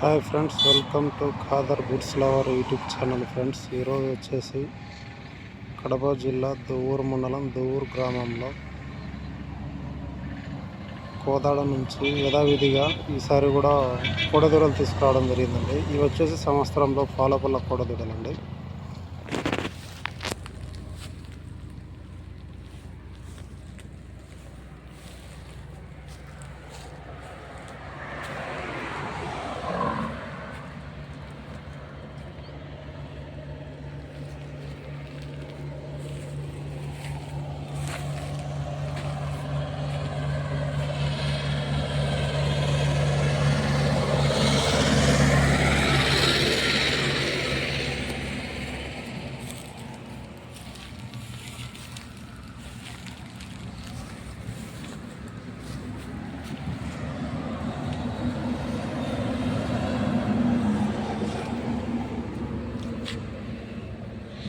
Hi friends, welcome to Khadar goods lover YouTube channel. Friends, ఈరోజు వచ్చేసి కడప జిల్లా దువ్వూరు మండలం దువ్వూరు గ్రామంలో కోదాడ నుంచి యథావిధిగా ఈసారి కూడా కోడదూడలు తీసుకురావడం జరిగిందండి. ఇవి వచ్చేసి సంవత్సరంలో పాలపల్ల కోడదూడలండి.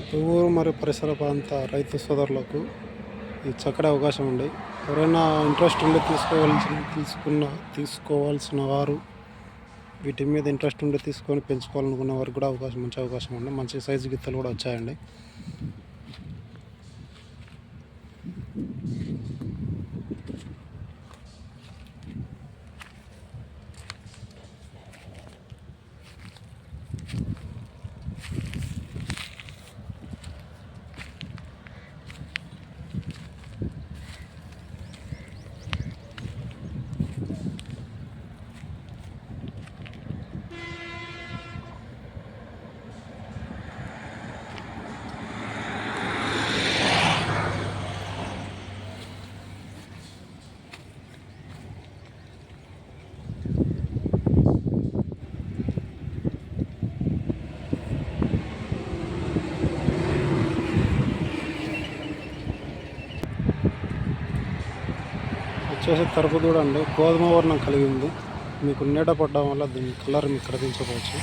దువ్వూరు మరియు పరిసర ప్రాంత రైతు సోదరులకు ఇది చక్కటి అవకాశం ఉంది. ఎవరైనా ఇంట్రెస్ట్ ఉండి తీసుకోవాల్సిన వారు, వీటి మీద ఇంట్రెస్ట్ ఉండి తీసుకొని పెంచుకోవాలనుకున్న వారికి కూడా మంచి అవకాశం ఉంది. మంచి సైజు గిత్తలు కూడా వచ్చాయండి. వచ్చేసి తరపు దూడ అండి, గోధుమ వర్ణం కలిగి ఉంది. మీకు నీడ పడడం వల్ల దీని కలర్ మీకు కనిపించవచ్చు.